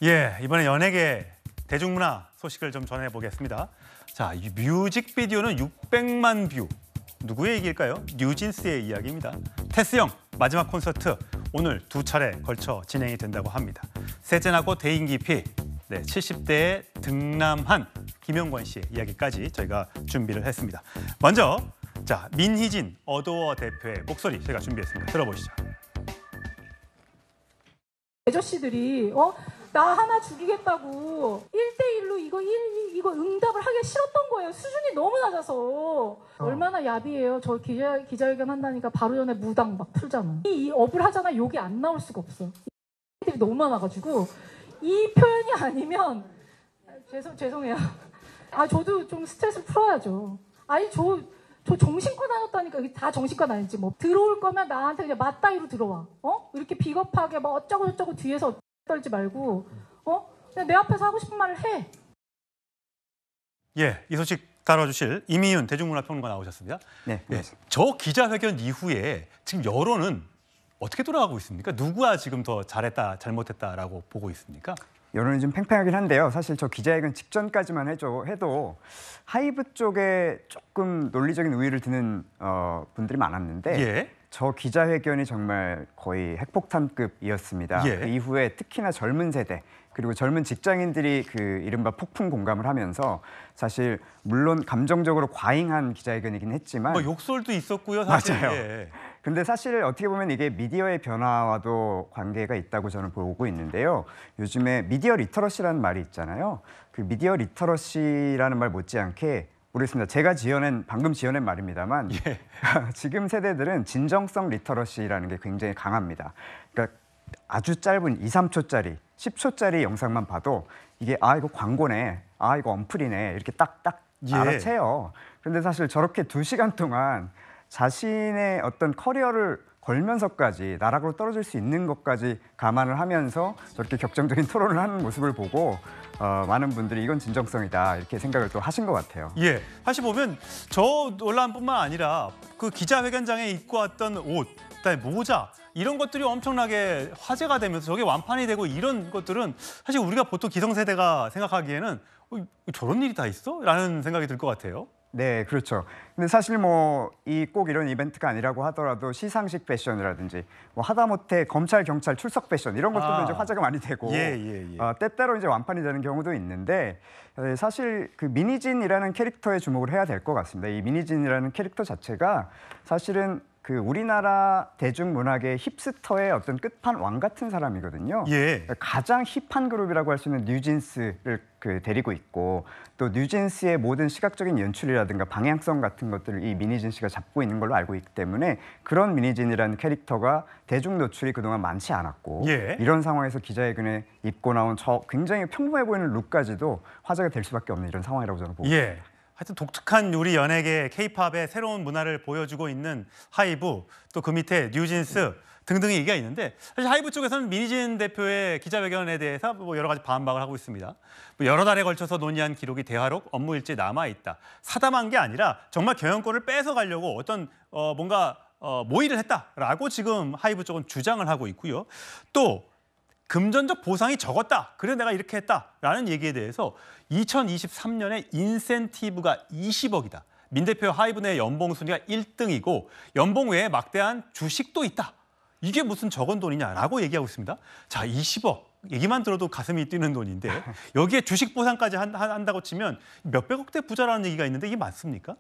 예, 이번에 연예계 대중문화 소식을 좀 전해보겠습니다. 자, 이 뮤직비디오는 600만 뷰. 누구의 얘기일까요? 뉴진스의 이야기입니다. 테스 형 마지막 콘서트 오늘 2차례 걸쳐 진행이 된다고 합니다. 세젠하고 대인 깊이 70대에 등남한 김영권 씨의 이야기까지 저희가 준비를 했습니다. 먼저 자 민희진 어도어 대표의 목소리 제가 준비했습니다. 들어보시죠. 아저씨들이 나 하나 죽이겠다고 1대1로 이거 응답을 하기 싫었던 거예요. 수준이 너무 낮아서. 얼마나 야비해요. 저 기자회견 한다니까 바로 전에 무당 막 풀잖아. 이 업을 하잖아. 욕이 안 나올 수가 없어. 들이 너무 많아가지고 이 표현이 아니면 죄송해요. 저도 좀 스트레스를 풀어야죠. 아니 저 정신과 다녔다니까. 이게 다 정신과 다녔지 뭐. 들어올 거면 나한테 그냥 맞다이로 들어와. 이렇게 비겁하게 막 어쩌고 저쩌고 뒤에서 떨지 말고 그냥 내 앞에서 하고 싶은 말을 해. 예, 이 소식 다뤄주실 이미윤 대중문화평론가 나오셨습니다. 네. 예, 저 기자회견 이후에 지금 여론은 어떻게 돌아가고 있습니까? 누구가 지금 더 잘했다, 잘못했다라고 보고 있습니까? 여론이 좀 팽팽하긴 한데요. 사실 저 기자회견 직전까지만 해도 하이브 쪽에 조금 논리적인 우위를 두는 분들이 많았는데 예. 저 기자회견이 정말 거의 핵폭탄급이었습니다. 예. 그 이후에 특히나 젊은 세대 그리고 젊은 직장인들이 그 이른바 폭풍 공감을 하면서 사실 물론 감정적으로 과잉한 기자회견이긴 했지만 뭐 욕설도 있었고요, 사실. 맞아요. 예. 근데 사실 어떻게 보면 이게 미디어의 변화와도 관계가 있다고 저는 보고 있는데요. 요즘에 미디어 리터러시라는 말이 있잖아요. 그 미디어 리터러시라는 말 못지않게 모르겠습니다. 제가 방금 지어낸 말입니다만 예. 지금 세대들은 진정성 리터러시라는 게 굉장히 강합니다. 그러니까 아주 짧은 2, 3초짜리, 10초짜리 영상만 봐도 이게 이거 광고네, 이거 언플이네 이렇게 딱딱 예. 알아채요. 그런데 사실 저렇게 2시간 동안 자신의 어떤 커리어를 걸면서까지 나락으로 떨어질 수 있는 것까지 감안을 하면서 저렇게 격정적인 토론을 하는 모습을 보고 많은 분들이 이건 진정성이다 이렇게 생각을 또 하신 것 같아요. 예, 사실 보면 저 논란뿐만 아니라 그 기자회견장에 입고 왔던 옷, 그다음에 모자 이런 것들이 엄청나게 화제가 되면서 저게 완판이 되고 이런 것들은 사실 우리가 보통 기성세대가 생각하기에는 저런 일이 다 있어? 라는 생각이 들 것 같아요. 네, 그렇죠. 근데 사실 뭐 꼭 이런 이벤트가 아니라고 하더라도 시상식 패션이라든지 뭐 하다못해 검찰, 경찰 출석 패션 이런 것들도 이제 화제가 많이 되고 때때로 이제 완판이 되는 경우도 있는데 사실 그 민희진이라는 캐릭터에 주목을 해야 될 것 같습니다. 이 민희진이라는 캐릭터 자체가 사실은 그 우리나라 대중문학의 힙스터의 어떤 끝판왕 같은 사람이거든요. 예. 가장 힙한 그룹이라고 할 수 있는 뉴진스를 데리고 있고 또 뉴진스의 모든 시각적인 연출이라든가 방향성 같은 것들을 이 민희진 씨가 잡고 있는 걸로 알고 있기 때문에 그런 민희진이라는 캐릭터가 대중 노출이 그동안 많지 않았고 예. 이런 상황에서 기자회견에 입고 나온 저 굉장히 평범해 보이는 룩까지도 화제가 될 수밖에 없는 이런 상황이라고 저는 보고 있습니다. 하여튼 독특한 우리 연예계 K-팝의 새로운 문화를 보여주고 있는 하이브, 또 그 밑에 뉴진스 등등의 얘기가 있는데 사실 하이브 쪽에서는 민희진 대표의 기자회견에 대해서 뭐 여러 가지 반박을 하고 있습니다. 뭐 여러 달에 걸쳐서 논의한 기록이 대화록 업무 일지에 남아있다. 사담한 게 아니라 정말 경영권을 뺏어가려고 어떤 뭔가 모의를 했다라고 지금 하이브 쪽은 주장을 하고 있고요. 또 금전적 보상이 적었다. 그래서 내가 이렇게 했다라는 얘기에 대해서 2023년에 인센티브가 20억이다. 민 대표 하이브 내 연봉 순위가 1등이고 연봉 외에 막대한 주식도 있다. 이게 무슨 적은 돈이냐라고 얘기하고 있습니다. 자, 20억. 얘기만 들어도 가슴이 뛰는 돈인데 여기에 주식 보상까지 한다고 치면 몇백억대 부자라는 얘기가 있는데 이게 맞습니까?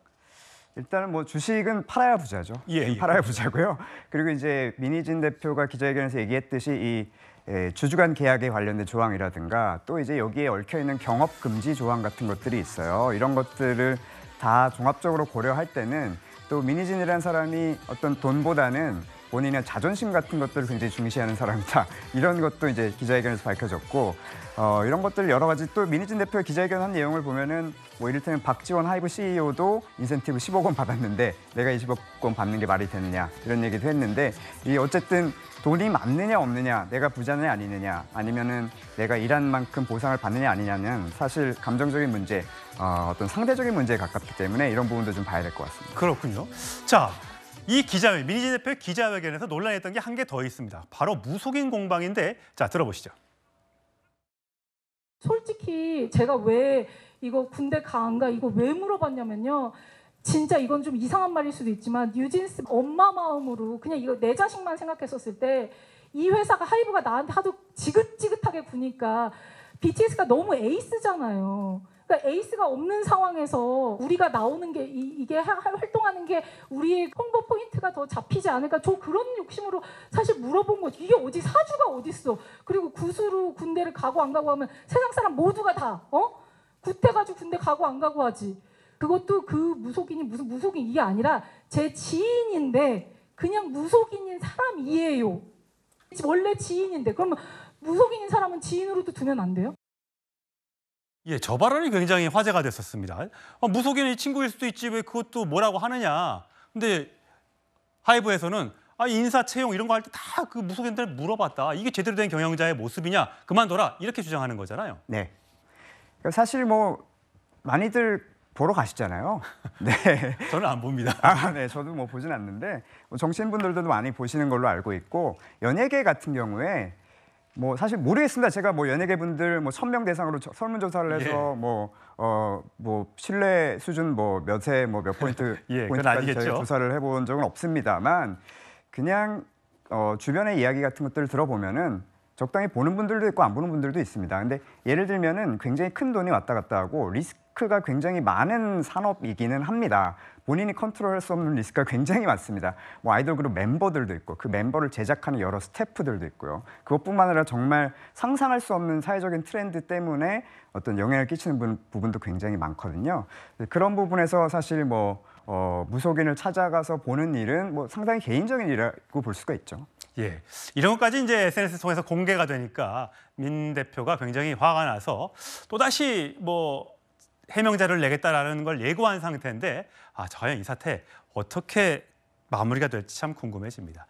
일단은 뭐 주식은 팔아야 부자죠. 팔아야 부자고요. 그리고 이제 민희진 대표가 기자회견에서 얘기했듯이 이 주주간 계약에 관련된 조항이라든가 또 이제 여기에 얽혀 있는 경업 금지 조항 같은 것들이 있어요. 이런 것들을 다 종합적으로 고려할 때는 또 민희진이라는 사람이 어떤 돈보다는 본인의 자존심 같은 것들을 굉장히 중시하는 사람이다. 이런 것도 이제 기자회견에서 밝혀졌고 이런 것들 여러 가지 또 민희진 대표의 기자회견한 내용을 보면은 뭐 이를테면 박지원 하이브 CEO도 인센티브 10억 원 받았는데 내가 20억 원 받는 게 말이 되느냐 이런 얘기도 했는데 이 어쨌든 돈이 많느냐 없느냐 내가 부자냐 아니느냐 아니면은 내가 일한 만큼 보상을 받느냐 아니냐는 사실 감정적인 문제 어떤 상대적인 문제에 가깝기 때문에 이런 부분도 좀 봐야 될 것 같습니다. 그렇군요. 자, 이 민희진 대표의 기자회견에서 논란이 했던 게 한 개 더 있습니다. 바로 무속인 공방인데 자 들어보시죠. 솔직히 제가 왜 이거 군대 가안가 이거 왜 물어봤냐면요. 진짜 이건 좀 이상한 말일 수도 있지만 뉴진스 엄마 마음으로 그냥 이거 내 자식만 생각했었을 때 이 회사가 하이브가 나한테 하도 지긋지긋하게 구니까 BTS가 너무 에이스잖아요. 그러니까 에이스가 없는 상황에서 우리가 나오는 게 이게 활동하는 게 우리의 홍보 포인트가 더 잡히지 않을까? 저 그런 욕심으로 사실 물어본 거지. 이게 어디 사주가 어딨어? 그리고 구수로 군대를 가고 안 가고 하면 세상 사람 모두가 다 구태가지고 군대 가고 안 가고 하지. 그것도 그 무속인이 무슨 무속인 이게 아니라 제 지인인데 그냥 무속인인 사람이에요. 원래 지인인데 그러면 무속인인 사람은 지인으로도 두면 안 돼요? 예, 저 발언이 굉장히 화제가 됐었습니다. 무속인이 친구일 수도 있지 왜 그것도 뭐라고 하느냐. 근데 하이브에서는 인사 채용 이런 거 할 때 다 그 무속인들 물어봤다. 이게 제대로 된 경영자의 모습이냐. 그만둬라. 이렇게 주장하는 거잖아요. 네. 사실 뭐 많이들 보러 가시잖아요. 네. 저는 안 봅니다. 네. 저도 뭐 보진 않는데 정치인분들도 많이 보시는 걸로 알고 있고 연예계 같은 경우에 뭐 사실 모르겠습니다. 제가 뭐 연예계 분들 뭐 1000명 대상으로 설문조사를 해서 뭐 신뢰 수준 뭐 몇에 뭐 몇 포인트 포인트까지 저희가 조사를 해본 적은 없습니다만 그냥 주변의 이야기 같은 것들을 들어보면은 적당히 보는 분들도 있고 안 보는 분들도 있습니다. 근데 예를 들면은 굉장히 큰 돈이 왔다 갔다 하고 리스크가 굉장히 많은 산업이기는 합니다. 본인이 컨트롤할 수 없는 리스크가 굉장히 많습니다. 뭐 아이돌 그룹 멤버들도 있고 그 멤버를 제작하는 여러 스태프들도 있고요. 그것뿐만 아니라 정말 상상할 수 없는 사회적인 트렌드 때문에 어떤 영향을 끼치는 부분도 굉장히 많거든요. 그런 부분에서 사실 뭐 무속인을 찾아가서 보는 일은 뭐 상당히 개인적인 일이라고 볼 수가 있죠. 예, 이런 것까지 이제 SNS 통해서 공개가 되니까 민 대표가 굉장히 화가 나서 또다시 뭐 해명자를 내겠다라는 걸 예고한 상태인데 과연 이 사태 어떻게 마무리가 될지 참 궁금해집니다.